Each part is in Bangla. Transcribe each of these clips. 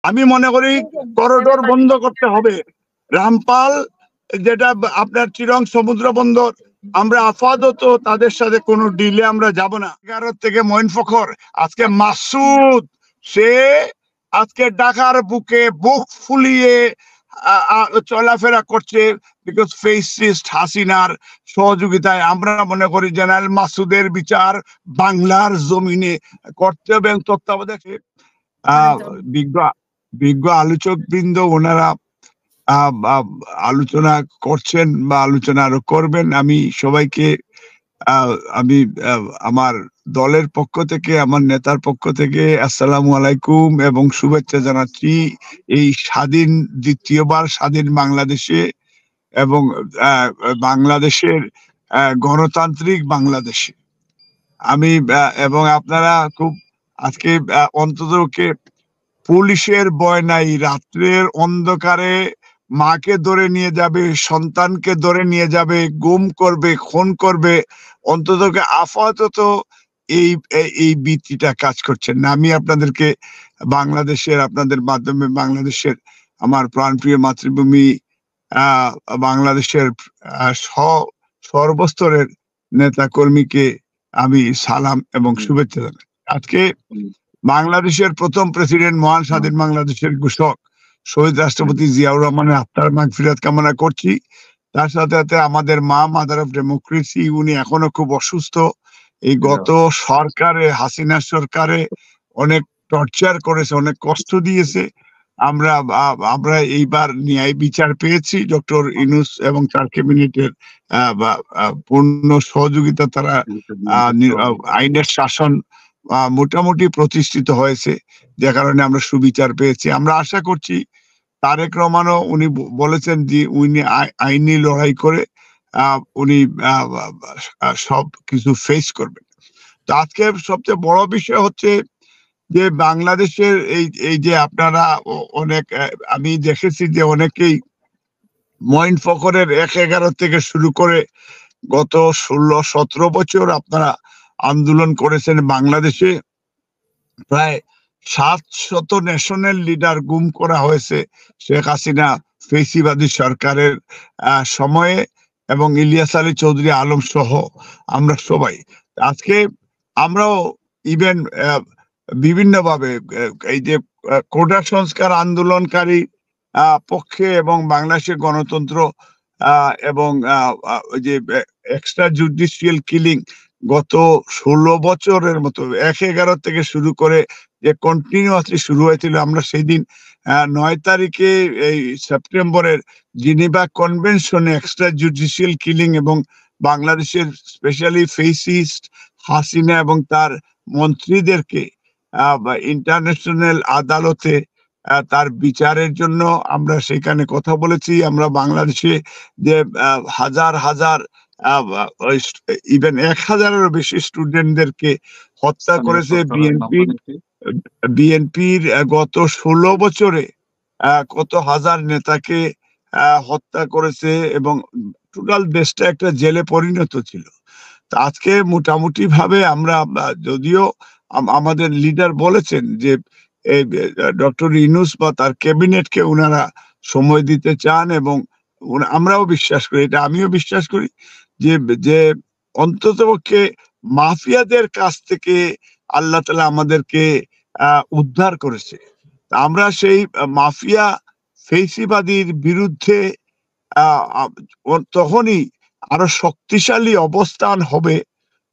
আমি মনে করি করিডোর বন্ধ করতে হবে। রামপাল যেটা আপনার চিরং সমুদ্র বন্দর, আমরা আপাতত তাদের সাথে কোনো ডিলে আমরা যাব না। 11 থেকে মঈন ফখর, আজকে মাসুদ, সে আজকে ঢাকার বুকে বুক ফুলিয়ে চলাফেরা করছে, বিকজ ফেসিস্ট হাসিনার সহযোগিতায়। আমরা মনে করি জেনারেল মাসুদের বিচার বাংলার জমিনে করতে হবে এবং তত্ত্বাবধায়ক বিজ্ঞ আলোচক বৃন্দ ওনারা আলোচনা করছেন বা আলোচনা আরো করবেন। আমি সবাইকে আমি আমার দলের পক্ষ থেকে, আমার নেতার পক্ষ থেকে আসসালামু আলাইকুম এবং শুভেচ্ছা জানাচ্ছি এই দ্বিতীয়বার স্বাধীন বাংলাদেশে এবং বাংলাদেশের গণতান্ত্রিক বাংলাদেশে। আমি এবং আপনারা খুব আজকে অন্ততকে পুলিশের ভয় নাই, রাত্রের অন্ধকারে মাকে ধরে নিয়ে যাবে, সন্তানকে ধরে নিয়ে যাবে, গুম করবে, খুন করবে, অন্ততকে আপাতত এই ভীতিটা কাজ করছে না। আমি আপনাদেরকে বাংলাদেশের, আপনাদের মাধ্যমে বাংলাদেশের আমার প্রাণপ্রিয় মাতৃভূমি বাংলাদেশের সর্বস্তরের নেতা কর্মীকে আমি সালাম এবং শুভেচ্ছা জানাই। আজকে বাংলাদেশের প্রথম প্রেসিডেন্ট, মহান স্বাধীন বাংলাদেশের ঘোষক শহীদ রাষ্ট্রপতি জিয়াউর রহমানের আত্মার মাগফিরাত কামনা করছি। তার সাথে সাথে আমাদের মা, মাদার অফ ডেমোক্রেসি, উনি এখনো খুব অসুস্থ। এই গত সরকারে, হাসিনা সরকারে অনেক টর্চার করেছে, অনেক কষ্ট দিয়েছে। আমরা এইবার ন্যায় বিচার পেয়েছি। ডক্টর ইউনূস এবং তার ক্যাবিনেটের পূর্ণ সহযোগিতা, তারা আইনের শাসন মোটামুটি প্রতিষ্ঠিত হয়েছে, যে কারণে আমরা সুবিচার পেয়েছি। আমরা আশা করছি তারেক রহমানও, উনি বলেছেন যে উনি আইনি লড়াই করে উনি সব কিছু ফেস করবেন। তো আজকে সবচেয়ে বড় বিষয় হচ্ছে যে বাংলাদেশের এই যে আপনারা অনেক, আমি দেখেছি যে অনেকেই মঈন ফখরের 1-11 থেকে শুরু করে গত 16-17 বছর আপনারা আন্দোলন করেছেন বাংলাদেশে। প্রায় 700 ন্যাশনাল লিডার গুম করা হয়েছে শেখ হাসিনা ফেসিবাদী সরকারের সময়ে, এবং ইলিয়াস আলী চৌধুরী আলম সহ আমরা সবাই। আজকে আমরাও ইভেন বিভিন্নভাবে এই যে কোটা সংস্কার আন্দোলনকারী পক্ষে এবং বাংলাদেশের গণতন্ত্র এবং যে এক্সট্রা জুডিশিয়াল কিলিং গত 16 বছরের মতো 1-11 থেকে শুরু করে যে কন্টিনিউয়াসলি শুরু হয়েছিল, আমরা সেই দিন 9 তারিখে এই সেপ্টেম্বরের জিনেভা কনভেনশনে এক্সট্রা জুডিশিয়াল কিলিং এবং বাংলাদেশের স্পেশালি ফেসিস্ট হাসিনা এবং তার মন্ত্রীদেরকে ইন্টারন্যাশনাল আদালতে তার বিচারের জন্য আমরা সেখানে কথা বলেছি। আমরা বাংলাদেশে যে হাজার হাজার ইভেন 1000-এরও বেশি স্টুডেন্টদেরকে হত্যা করেছে বিএনপির গত 16 বছরে কত হাজার নেতাকে হত্যা করেছে এবং টোটাল দেশটা একটা জেলে পরিণত ছিল। তা আজকে মোটামুটি ভাবে আমরা, যদিও আমাদের লিডার বলেছেন যে ডক্টর ইউনূস বা তার ক্যাবিনেটকে ওনারা সময় দিতে চান, এবং আমরাও বিশ্বাস করি, এটা আমিও বিশ্বাস করি যে অন্ততপক্ষে মাফিয়াদের কাছ থেকে আল্লাহ তাআলা আমাদেরকে উদ্ধার করেছে। আমরা সেই মাফিয়া ফেসিবাদীর বিরুদ্ধে তখনই আরো শক্তিশালী অবস্থান হবে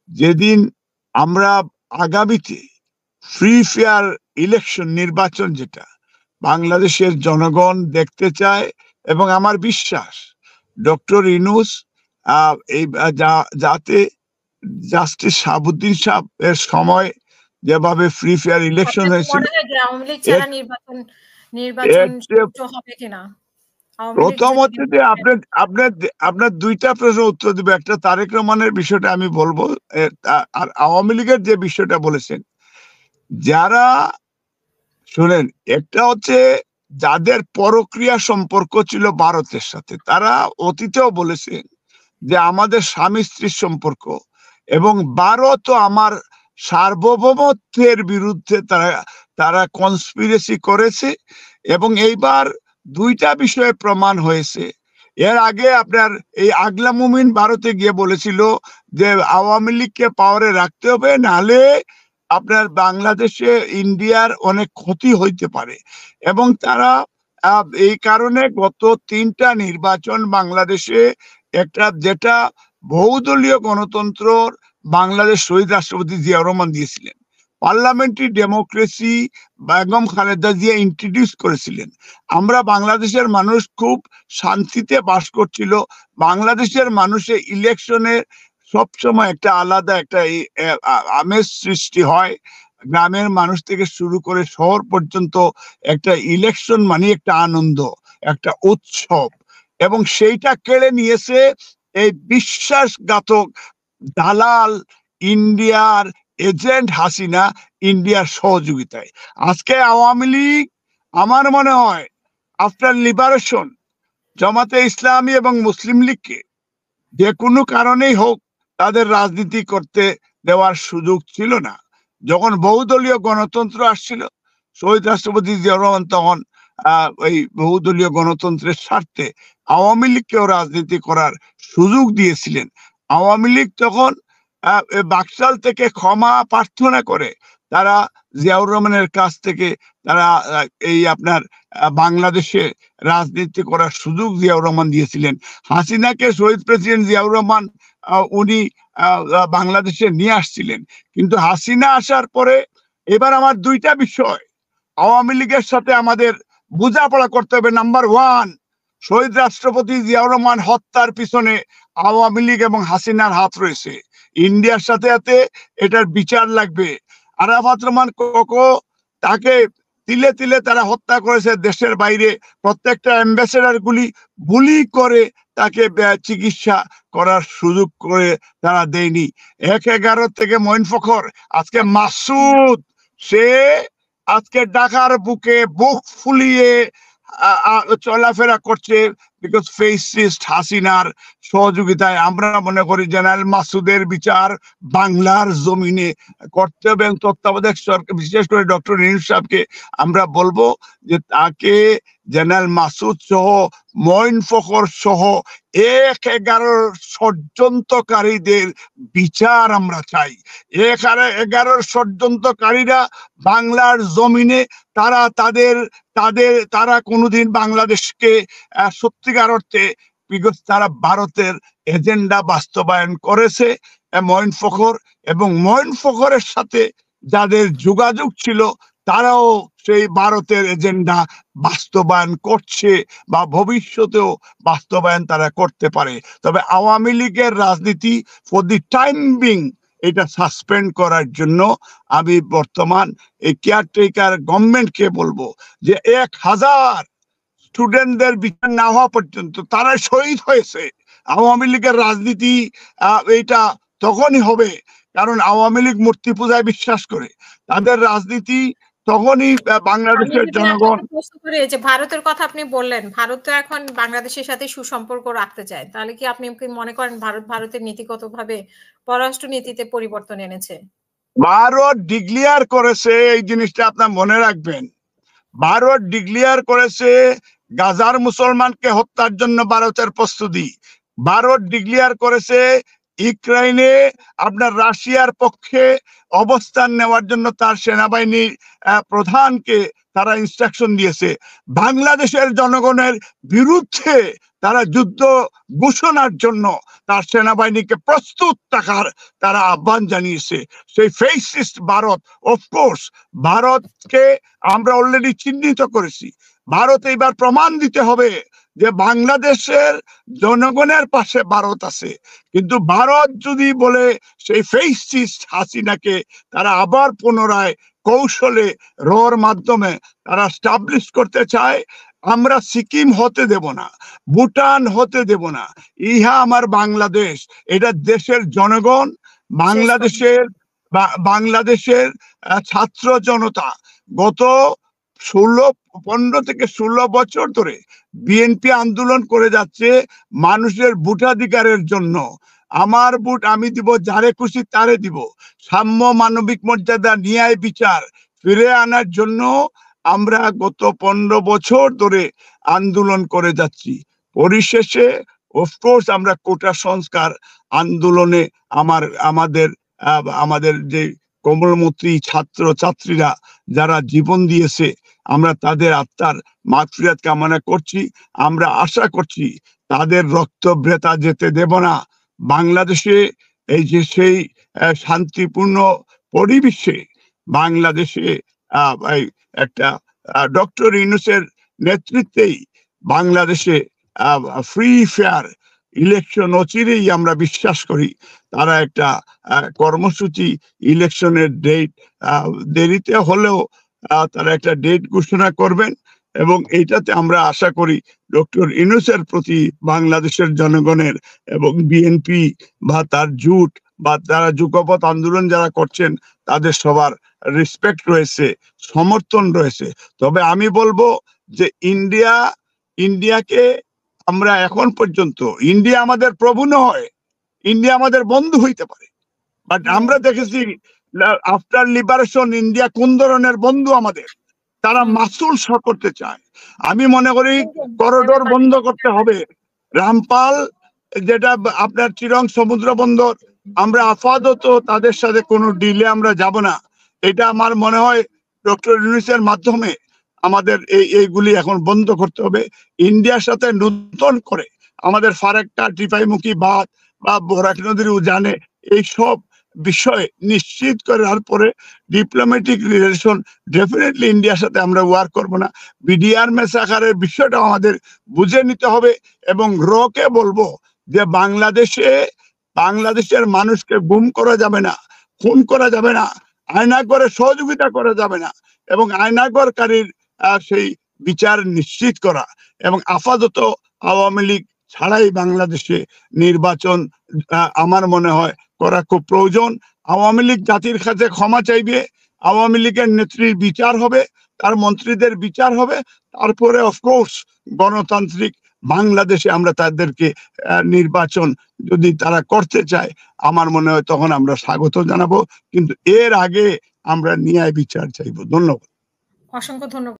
যেদিন আমরা আগামীতে ফ্রি ফেয়ার ইলেকশন, নির্বাচন যেটা বাংলাদেশের জনগণ দেখতে চায়। এবং আমার বিশ্বাস ডক্টর ইউনূস যাতে জাস্টিস শাহাবুদ্দিন সাহেবের সময় যেভাবে ফ্রি ফেয়ার ইলেকশন হয়েছিল, প্রথম হচ্ছে যে আপনার দুইটা প্রশ্ন উত্তর দেবে। একটা তারেক রহমানের বিষয়টা আমি বলবো, আর আওয়ামী লীগের যে বিষয়টা বলেছেন, যারা শুনেন, একটা হচ্ছে যাদের পরক্রিয়া সম্পর্ক ছিল ভারতের সাথে, তারা অতীতেও বলেছেন যে আমাদের স্বামী স্ত্রীর সম্পর্ক, এবং ভারত আমার সার্বভৌমত্বের বিরুদ্ধে তারা তারা কনস্পিরেসি করেছে, এবং এইবার দুইটা বিষয়ে প্রমাণ হয়েছে। এর আগে আপনার এই আগলা মুমিন ভারতে গিয়ে বলেছিল যে আওয়ামী লীগকে পাওয়ারে রাখতে হবে, নাহলে আপনার বাংলাদেশে ইন্ডিয়ার অনেক ক্ষতি হইতে পারে। এবং তারা এই কারণে গত 3টা নির্বাচন বাংলাদেশে একটা যেটা বহুদলীয় গণতন্ত্র বাংলাদেশ শহীদ রাষ্ট্রপতি জিয়াউর রহমান দিয়েছিলেন, parliamentary democracy Begum Khaleda Zia introduce করেছিলেন। আমরা বাংলাদেশের মানুষ খুব শান্তিতে বাস করছিল। বাংলাদেশের মানুষের ইলেকশনে সবসময় একটা আলাদা একটা আমেজ সৃষ্টি হয়। গ্রামের মানুষ থেকে শুরু করে শহর পর্যন্ত একটা ইলেকশন মানে একটা আনন্দ, একটা উৎসব, এবং সেইটা কেড়ে নিয়েছে এই বিশ্বাসঘাতক দালাল ইন্ডিয়ার এজেন্ট হাসিনা, ইন্ডিয়ার সহযোগিতায়। আজকে আওয়ামী লীগ আমার মনে হয় আফটার লিবারেশন জামাতে ইসলামী এবং মুসলিম লীগকে যে কোনো কারণেই হোক তাদের রাজনীতি করতে দেওয়ার সুযোগ ছিল না। যখন বহুদলীয় গণতন্ত্র আসছিল, শহীদ রাষ্ট্রপতি জিয়াউর রহমান তখন ওই বহুদলীয় গণতন্ত্রের স্বার্থে আওয়ামী লীগকেও রাজনীতি করার সুযোগ দিয়েছিলেন। আওয়ামী লীগ তখন বাকশাল থেকে ক্ষমা প্রার্থনা করে তারা জিয়াউর রহমানের কাছ থেকে তারা এই আপনার বাংলাদেশে রাজনীতি করার সুযোগ জিয়াউর রহমান দিয়েছিলেন। হাসিনাকে শহীদ প্রেসিডেন্ট জিয়াউর রহমান উনি বাংলাদেশে নিয়ে আসছিলেন। কিন্তু হাসিনা আসার পরে এবার আমার দুইটা বিষয় আওয়ামী লীগের সাথে আমাদের বোঝাপড়া করতে হবে। নাম্বার 1, শহীদ রাষ্ট্রপতি জিয়াউর রহমান হত্যার পিছনে আওয়ামী লীগ এবং হাসিনার হাত রয়েছে। ইন্ডিয়ার সাথে সাথে এটার বিচার লাগবে। আরাফাত রহমান কোকো তাকে তিলে তিলে তারা হত্যা করেছে দেশের বাইরে। প্রত্যেকটা অ্যাম্বাসেডার গুলি বুলি করে তাকে চিকিৎসা করার সুযোগ করে তারা দেয়নি। 1/11 থেকে মঈন ফখর, আজকে মাসুদ, সে আজকে ঢাকার বুকে বুক ফুলিয়ে চলাফেরা করছে বিকজ ফেসিস্ট হাসিনার সহযোগিতায়। আমরা মনে করি জেনারেল মাসুদের বিচার বাংলার জমিনে করতে হবে, এবং তত্ত্বাবধায়ক সরকার বিশেষ করে ডক্টর ইউনূস সাহেবকে আমরা বলবো যে তাকে জেনারেল মাসুদ সহ মঈন ফখর সহ 1/11 ষড়যন্ত্রকারীদের বিচার আমরা চাই। 1/11 ষড়যন্ত্রকারীরা বাংলার জমিনে তারা কোনোদিন বাংলাদেশকে সত্যিকার অর্থে, বিকজ তারা ভারতের এজেন্ডা বাস্তবায়ন করেছে। মঈন ফখর এবং মঈন ফখরের সাথে যাদের যোগাযোগ ছিল তারাও সেই ভারতের এজেন্ডা বাস্তবায়ন করছে বা ভবিষ্যতেও বাস্তবায়ন তারা করতে পারে। তবে আওয়ামী লীগের রাজনীতি ফর দি টাইম বিং এটা সাসপেন্ড করার জন্য আমি বর্তমান এই কেয়ারটেকার গভর্নমেন্টকে বলবো যে 1000 স্টুডেন্টদের বিচার না হওয়া পর্যন্ত তারা শহীদ হয়েছে। আওয়ামী লীগের রাজনীতি এটা তখনই হবে, কারণ আওয়ামী লীগ মূর্তি পূজায় বিশ্বাস করে। তাদের রাজনীতি তখনই বাংলাদেশের জনগণ। যে ভারতের কথা আপনি বললেন, ভারত তো এখন বাংলাদেশের সাথে সুসম্পর্ক রাখতে চায়, তাহলে কি আপনি মনে করেন ভারতের নীতিগতভাবে পররাষ্ট্র নীতিতে পরিবর্তন এনেছে? ভারত ডিক্লিয়ার করেছে, এই জিনিসটা আপনার মনে রাখবেন, ভারত ডিক্লিয়ার করেছে গাজার মুসলমানকে হত্যার জন্য ভারতের প্রস্তুতি। ভারত ডিক্লিয়ার করেছে ইউক্রেনে আপনার রাশিয়ার পক্ষে অবস্থান নেওয়ার জন্য তার সেনাবাহিনীর প্রধানকে তারা ইনস্ট্রাকশন দিয়েছে। বাংলাদেশের জনগণের বিরুদ্ধে তারা যুদ্ধ ঘোষণার জন্য তার সেনাবাহিনীকে প্রস্তুত থাকার তারা আহ্বান জানিয়েছে। সেই ফেসিস্ট ভারত, অফকোর্স ভারতকে আমরা অলরেডি চিহ্নিত করেছি। ভারত এবার প্রমাণ দিতে হবে যে বাংলাদেশের জনগণের পাশে ভারত আছে। কিন্তু ভারত যদি বলে সেই ফেসিস্ট হাসিনাকে তারা আবার পুনরায় কৌশলে রর মাধ্যমে তারা স্টাবলিশ করতে চায়, আমরা সিকিম হতে দেব না, ভুটান হতে দেব না। ইহা আমার বাংলাদেশ, এটা দেশের জনগণ, বাংলাদেশের ছাত্র জনতা গত 15 থেকে 16 বছর ধরে বিএনপি আন্দোলন করে যাচ্ছে মানুষের ভোটাধিকারের জন্য। আমার ভোট আমি দিব, যারে খুশি তারে দিব, সাম্য, মানবিক মর্যাদা, ন্যায় বিচার, ফিরে আনার জন্য আমরা গত 15 বছর ধরে আন্দোলন করে যাচ্ছি। পরিশেষে অফকোর্স আমরা কোটা সংস্কার আন্দোলনে আমাদের যে কোমলমতি ছাত্র ছাত্রীরা যারা জীবন দিয়েছে, আমরা তাদের আত্মার মাগফিরাত কামনা করছি। আমরা আশা করছি তাদের রক্ত বৃথা যেতে দেব না। বাংলাদেশে এই যে সেই শান্তিপূর্ণ পরিবেশে বাংলাদেশে একটা ডক্টর ইউনূসের নেতৃত্বেই বাংলাদেশে ফ্রি ফেয়ার ইলেকশন অচিরেই আমরা বিশ্বাস করি। তারা একটা কর্মসূচি, ইলেকশনের ডেট দেরিতে হলেও তারা একটা ডেট ঘোষণা করবেন, এবং এইটাতে আমরা আশা করি ডক্টর ইউনূসের প্রতি বাংলাদেশের জনগণের এবং বিএনপি বা তার জোট বা তারা যুগপৎ আন্দোলন যারা করছেন তাদের সবার রেসপেক্ট রয়েছে, সমর্থন রয়েছে। তবে আমি বলবো যে ইন্ডিয়াকে আমরা এখন পর্যন্ত, ইন্ডিয়া আমাদের প্রভু নয়, ইন্ডিয়া আমাদের বন্ধু হইতে পারে, বাট আমরা দেখেছি আফটার লিবারেশন ইন্ডিয়া কোন ধরনের বন্ধু আমাদের। তারা মাসুল করতে চায়। আমি মনে করি করিডোর বন্ধ করতে হবে। রামপাল যেটা আপনার চিরং সমুদ্র বন্দর, আমরা আপাতত তাদের সাথে কোনো ডিলে আমরা যাব না। এটা আমার মনে হয় ডক্টর ইউনূসের মাধ্যমে আমাদের এইগুলি এখন বন্ধ করতে হবে। ইন্ডিয়ার সাথে নতুন করে আমাদের ফারাক্কা ত্রিপাইমুখী বাঁধ বা বরাক নদীর উজানে এইসব বিষয় নিশ্চিত করার পরে ডিপ্লোম্যাটিক রিলেশন ডেফিনেটলি ইন্ডিয়ার সাথে আমরা ওয়ার্ক করব না। বিডিআর মেসাকারের বিষয়টা আমাদের বুঝে নিতে হবে, এবং রকে বলবো যে বাংলাদেশের মানুষকে গুম করা যাবে না, খুন করা যাবে না, আয়নাগরে সহযোগিতা করা যাবে না, এবং আয়নাগরকারীর সেই বিচার নিশ্চিত করা, এবং আপাতত আওয়ামী লীগ ছাড়াই বাংলাদেশে নির্বাচন আমার মনে হয় করা খুব প্রয়োজন। আওয়ামী লীগ জাতির কাছে ক্ষমা চাইবে, আওয়ামী লীগের নেত্রীর বিচার হবে, তার মন্ত্রীদের বিচার হবে, তারপরে অফকোর্স গণতান্ত্রিক বাংলাদেশে আমরা তাদেরকে নির্বাচন যদি তারা করতে চায় আমার মনে হয় তখন আমরা স্বাগত জানাবো, কিন্তু এর আগে আমরা ন্যায় বিচার চাইবো। ধন্যবাদ। অসংখ্য ধন্যবাদ।